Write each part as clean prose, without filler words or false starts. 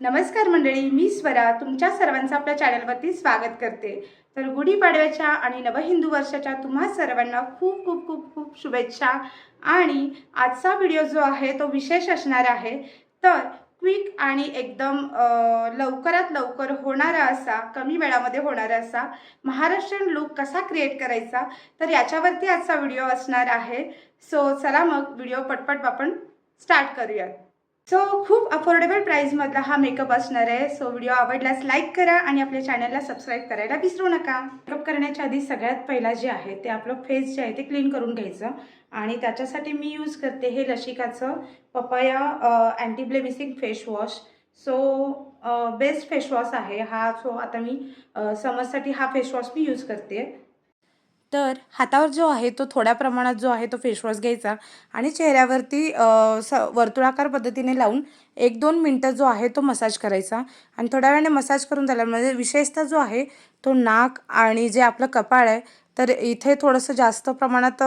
नमस्कार मंडळी, मी स्वरा तुमच्या सर्वांचं आपल्या चॅनलवरती स्वागत करते। तर गुढीपाडव्याच्या आणि नवहिंदू वर्षाच्या तुम्हा सर्वांना खूप खूप खूप खूप शुभेच्छा। आणि आजचा व्हिडिओ जो आहे तो विशेष असणार आहे। तर क्विक आणि एकदम लवकरात लवकर होणारा असा, कमी वेळामध्ये होणारा असा महाराष्ट्रीयन लुक कसा क्रिएट करायचा, तर याच्यावरती आजचा व्हिडिओ असणार आहे। सो चला मग व्हिडिओ पटपट आपण स्टार्ट करूयात। सो खूप अफोर्डेबल प्राईसमधला हा मेकअप असणार आहे। सो व्हिडिओ आवडल्यास लाईक करा आणि आपल्या चॅनलला सबस्क्राईब करायला विसरू नका। मेकअप करण्याच्या आधी सगळ्यात पहिला जे आहे ते आपलं फेस जे आहे ते क्लीन करून घ्यायचं। आणि त्याच्यासाठी मी यूज करते हे लशिकाचं papaya anti blemishing face wash. So best face wash आहे हा। सो आता मी समरसाठी हा फेस वॉश मी यूज करते। तर हातावर जो आहे तो थोड्या प्रमाणात जो आहे तो फेसवॉश घ्यायचा आणि चेहऱ्यावरती वर्तुळाकार पद्धतीने लावून 1-2 मिनटं जो आहे तो मसाज करायचा। आणि थोड्या वेळाने मसाज करून झाल्यामुळे विशेषतः जो आहे तो नाक आणि जे आपलं कपाळ आहे तर इथे थोडंसं जास्त प्रमाणात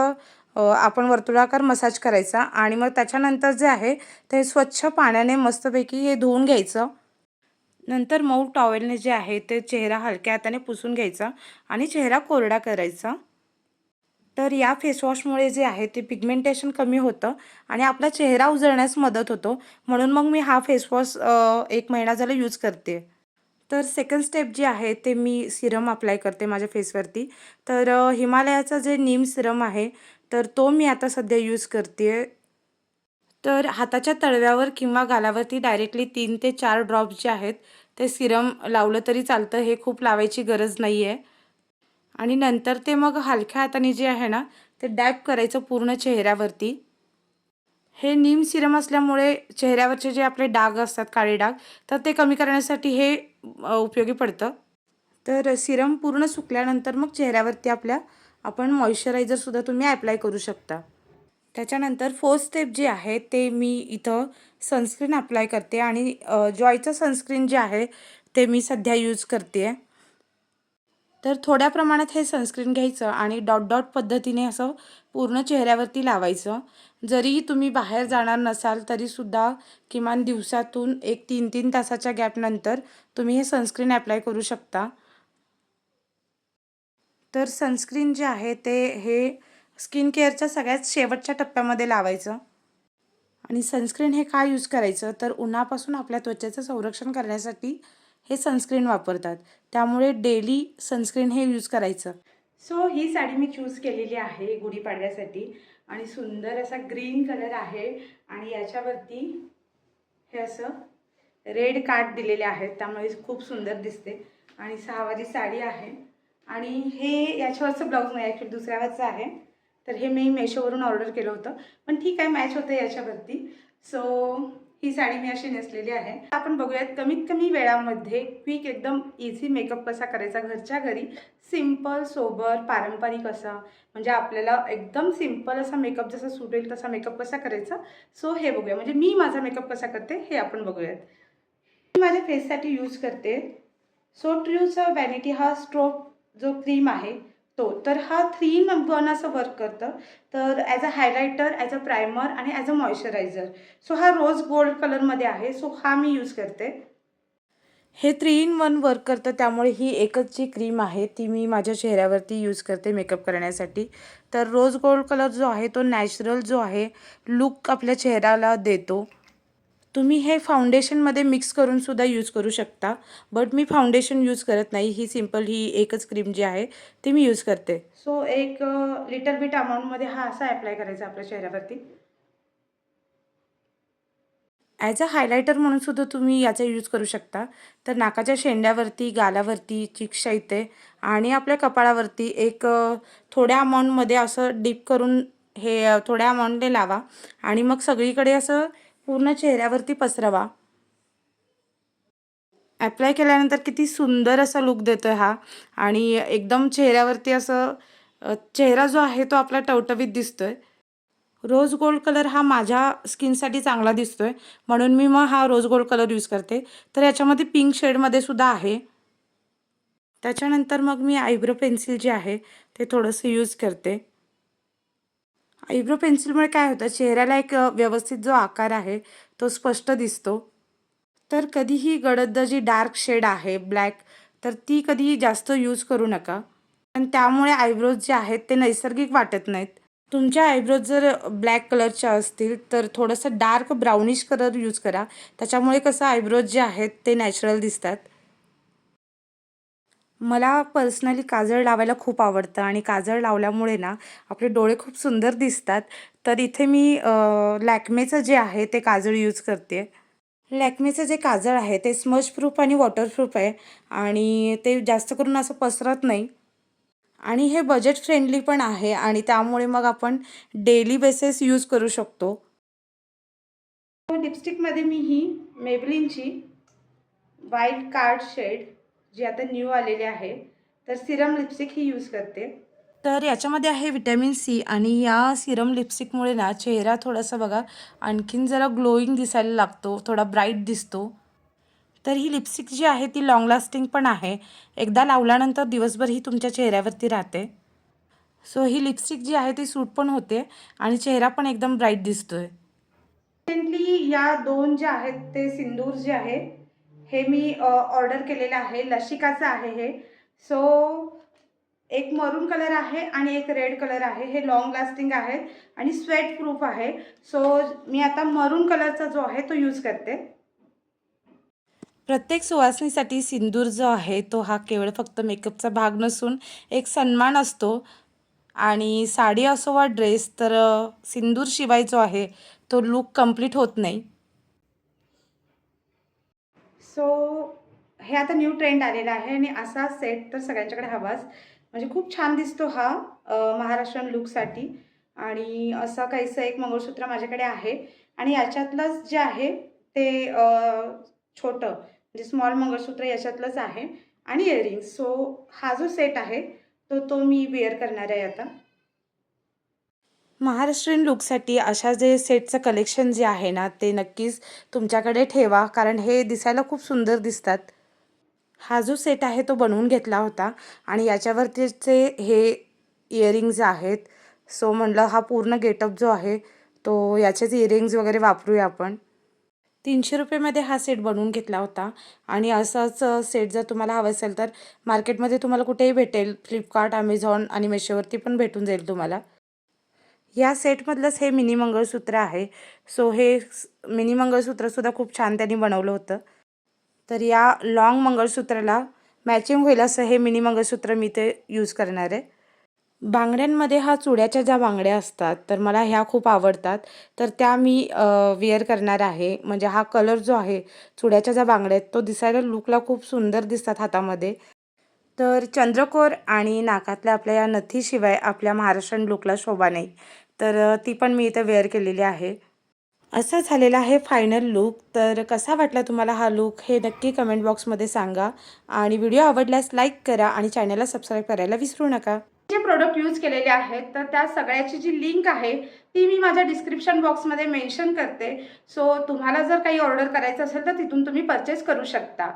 आपण वर्तुळाकार मसाज करायचा। आणि मग त्याच्यानंतर जे आहे ते स्वच्छ पाण्याने मस्तपैकी हे धुवून घ्यायचं। नंतर मऊ टॉवेलने जे आहे ते चेहरा हलक्या हाताने पुसून घ्यायचा आणि चेहरा कोरडा करायचा। तर या फेसवॉशमुळे जे आहे ते पिगमेंटेशन कमी होतं आणि आपला चेहरा उजळण्यास मदत होतो। म्हणून मग मी हा फेसवॉश 1 महिना झाला यूज करते। तर सेकंड स्टेप जी आहे ते मी सिरम अप्लाय करते माझ्या फेसवरती। तर हिमालयाचा जे नीम सिरम आहे तर तो मी आता सध्या यूज करते। तर हाताच्या तळव्यावर किंवा गालावरती डायरेक्टली 3 ते 4 ड्रॉप्स जे आहेत ते सिरम लावलं तरी चालतं, हे खूप लावायची गरज नाही आहे। आणि नंतर ते मग हलक्या हाताने जे आहे ना ते डॅब करायचं पूर्ण चेहऱ्यावरती। हे नीम सिरम असल्यामुळे चेहऱ्यावरचे जे आपले डाग असतात, काळे डाग, तर ते कमी करण्यासाठी हे उपयोगी पडतं। तर सिरम पूर्ण सुकल्यानंतर मग चेहऱ्यावरती आपल्या आपण मॉइश्चरायझरसुद्धा तुम्ही ॲप्लाय करू शकता। त्याच्यानंतर फोर्थ स्टेप जे आहे ते मी इथं सनस्क्रीन अप्लाय करते आणि जॉयचं सनस्क्रीन जे आहे ते मी सध्या यूज करते आहे। तर थोड्या प्रमाणात हे सनस्क्रीन घ्यायचं आणि डॉट डॉट पद्धतीने असं पूर्ण चेहऱ्यावरती लावायचं। जरी तुम्ही बाहेर जाणार नसाल तरीसुद्धा किमान दिवसातून एक 3-3 तासाच्या गॅपनंतर तुम्ही हे सनस्क्रीन ॲप्लाय करू शकता। तर सनस्क्रीन जे आहे ते हे स्किन केअरच्या सगळ्यात शेवटच्या टप्प्यामध्ये लावायचं। आणि सनस्क्रीन हे का यूज करायचं, तर उन्हापासून आपल्या त्वचेचं संरक्षण करण्यासाठी हे सनस्क्रीन वापरतात। त्यामुळे डेली सनस्क्रीन हे यूज करायचं। सो ही साडी मी चूज केलेली आहे गुढीपाडव्यासाठी आणि सुंदर असा ग्रीन कलर आहे आणि याच्यावरती हे असं रेड काठ दिलेले आहेत, त्यामुळे खूप सुंदर दिसते। आणि सहावारी साडी आहे आणि हे याच्यावरचं ब्लाऊज नाही, ॲक्च्युली दुसऱ्यावरचं आहे। तर हे मी मेशोवरून ऑर्डर केलं होतं, पण ठीक आहे, मॅच होतं याच्यावरती। सो ही साडी मी अशी नेसलेली आहे। आपण बघूयात कमीत कमी वेळामध्ये क्विक एकदम इझी मेकअप कसा करायचा घरच्या घरी, सिंपल सोबर पारंपरिक असा, म्हणजे आपल्याला एकदम सिंपल असा मेकअप जसा सूट होईल तसा मेकअप कसा करायचा। सो हे बघूया, म्हणजे मी माझा मेकअप कसा करते हे आपण बघूयात। मी माझ्या फेससाठी यूज करते सो ट्रूचा व्हॅनिटी हा स्ट्रोक जो क्रीम आहे तो। तर हा 3 in 1 असं वर्क करतं। तर as a highlighter, as a primer आणि ॲज अ मॉइश्चरायझर। सो हा रोज गोल्ड कलरमध्ये आहे, सो हा मी यूज करते। हे 3 in 1 वर्क करतं, त्यामुळे ही एकच जी क्रीम आहे ती मी माझ्या चेहऱ्यावरती यूज करते मेकअप करण्यासाठी। तर रोज गोल्ड कलर जो आहे तो नॅचरल जो आहे लुक आपल्या चेहऱ्याला देतो। तुम्ही हे फाउंडेशनमध्ये मिक्स करून सुद्धा यूज करू शकता, बट मी फाउंडेशन यूज करत नाही। ही सिंपल ही एकच क्रीम जी आहे ती मी यूज करते। सो एक लिटल बिट अमाऊंटमध्ये हा असा ॲप्लाय करायचा आपल्या चेहऱ्यावरती। ॲज अ हायलायटर म्हणून सुद्धा तुम्ही याचा यूज करू शकता। तर नाकाच्या शेंड्यावरती, गालावरती, चिक्सच्या इथे आणि आपल्या कपाळावरती एक थोड्या अमाऊंटमध्ये असं डिप करून हे थोड्या अमाऊंटने लावा आणि मग सगळीकडे असं पूर्ण चेहऱ्यावरती पसरवा। ॲप्लाय केल्यानंतर किती सुंदर असा लुक देतो आहे हा आणि एकदम चेहऱ्यावरती असं चेहरा जो आहे तो आपला टवटवीत दिसतोय। रोज गोल्ड कलर हा माझ्या स्किनसाठी चांगला दिसतोय, म्हणून मी मग हा रोज गोल्ड कलर यूज करते। तर याच्यामध्ये पिंक शेडमध्ये सुद्धा आहे। त्याच्यानंतर मग मी आयब्रो पेन्सिल जे आहे ते थोडंसं यूज करते। आयब्रो पेन्सिलमुळे काय होतं, चेहऱ्याला एक व्यवस्थित जो आकार आहे तो स्पष्ट दिसतो। तर कधीही गडद जी डार्क शेड आहे ब्लॅक, तर ती कधी जास्त यूज करू नका. आणि त्यामुळे आयब्रोज जे आहेत ते नैसर्गिक वाटत नाहीत. तुमच्या आयब्रोज जर ब्लॅक कलरच्या असतील तर थोडंसं डार्क ब्राउनिश कलर यूज करा. त्याच्यामुळे कसं आयब्रोज जे आहेत ते नॅचरल दिसतात. मला पर्सनली काजळ लावायला खूप आवडतं आणि काजळ लावल्यामुळे ना आपले डोळे खूप सुंदर दिसतात. तर इथे मी लॅक्मेचं जे आहे ते काजळ यूज करते. लॅक्मेचं जे काजळ आहे ते स्मज प्रूफ आणि वॉटरप्रूफ आहे आणि ते जास्त करून असं पसरत नाही आणि हे बजेट फ्रेंडली पण आहे आणि त्यामुळे मग आपण डेली बेसिस यूज करू शकतो. लिपस्टिकमध्ये मी ही मेबलिनची व्हाईट कार्ड शेड जी आता न्यू आलेली आहे, तर सिरम लिपस्टिक ही यूज करते. तर याच्यामध्ये आहे व्हिटॅमिन सी आणि या सिरम लिपस्टिकमुळे ना चेहरा थोडासा बघा आणखीन जरा ग्लोईंग दिसायला लागतो, थोडा ब्राईट दिसतो. तर ही लिपस्टिक जी आहे ती लाँग लास्टिंग पण आहे. एकदा लावल्यानंतर दिवसभर ही तुमच्या चेहऱ्यावरती राहते. सो ही लिपस्टिक जी आहे ती सूट पण होते आणि चेहरा पण एकदम ब्राईट दिसतोय. रिसेंटली या 2 ज्या आहेत ते सिंदूर जे आहे, हे मी ऑर्डर केलेलं आहे. लशिकाचं आहे हे. सो एक मरून कलर आहे आणि एक रेड कलर आहे. हे लाँग लास्टिंग आहेत आणि स्वेट प्रूफ आहे. सो मी आता मरून कलरचा जो आहे तो यूज करते. प्रत्येक सुवासिनीसाठी सिंदूर जो आहे तो हा केवळ फक्त मेकअपचा भाग नसून एक सन्मान असतो आणि साडी असो वा ड्रेस, तर सिंदूर शिवाय जो आहे तो लूक कंप्लीट होत नाही. सो हे आता न्यू ट्रेंड आलेला आहे आणि असा सेट तर सगळ्यांच्याकडे हवाच. म्हणजे खूप छान दिसतो हा महाराष्ट्रीयन लूकसाठी. आणि असं काहीसं एक मंगळसूत्र माझ्याकडे आहे आणि याच्यातलंच जे आहे ते छोटं म्हणजे स्मॉल मंगळसूत्र याच्यातलंच आहे आणि इयरिंग्स. सो हा जो सेट आहे तो मी वेअर करणार आहे आता. महाराष्ट्रीयन लूकसाठी अशा जे सेटचं कलेक्शन जे आहे ना ते नक्कीच तुमच्याकडे ठेवा, कारण हे दिसायला खूप सुंदर दिसतात. हा जो सेट आहे तो बनवून घेतला होता आणि याच्यावरतीचे हे इयरिंग्ज आहेत. सो म्हटलं हा पूर्ण गेटअप जो आहे तो याचेच इयरिंग्ज वगैरे वापरूया आपण. 300 रुपयेमध्ये हा सेट बनवून घेतला होता आणि असाच सेट जर तुम्हाला हवं असेल तर मार्केटमध्ये तुम्हाला कुठेही भेटेल. फ्लिपकार्ट, Amazon आणि मेशोवरती पण भेटून जाईल तुम्हाला. या सेटमधलंच हे मिनी मंगळसूत्र आहे. सो हे मिनी मंगळसूत्रसुद्धा खूप छान त्यांनी बनवलं होतं. तर या लाँग मंगळसूत्राला मॅचिंग होईल असं हे मिनी मंगळसूत्र मी ते यूज करणार आहे. बांगड्यांमध्ये हा चुड्याच्या ज्या बांगड्या असतात तर मला ह्या खूप आवडतात. तर त्या मी वेअर करणार आहे. म्हणजे हा कलर जो आहे चुड्याच्या ज्या बांगड्या आहेत तो दिसायला लूकला खूप सुंदर दिसतात हातामध्ये. तर चंद्रकोर आणि नाकातल्या आपल्या या नथीशिवाय आपल्या महाराष्ट्रीयन लूकला शोभा नाही. तर ती पण मी इथं वेअर केलेली आहे. असा झालेला आहे फायनल लूक. तर कसा वाटला तुम्हाला हा लूक हे नक्की कमेंट बॉक्समध्ये सांगा आणि व्हिडिओ आवडल्यास लाईक करा आणि चॅनलला सबस्क्राईब करायला विसरू नका. जे प्रोडक्ट यूज केलेले आहेत तर त्या सगळ्याची जी लिंक आहे ती मी माझ्या डिस्क्रिप्शन बॉक्समध्ये मेन्शन करते. सो तुम्हाला जर काही ऑर्डर करायचं असेल तर तिथून तुम्ही परचेस करू शकता.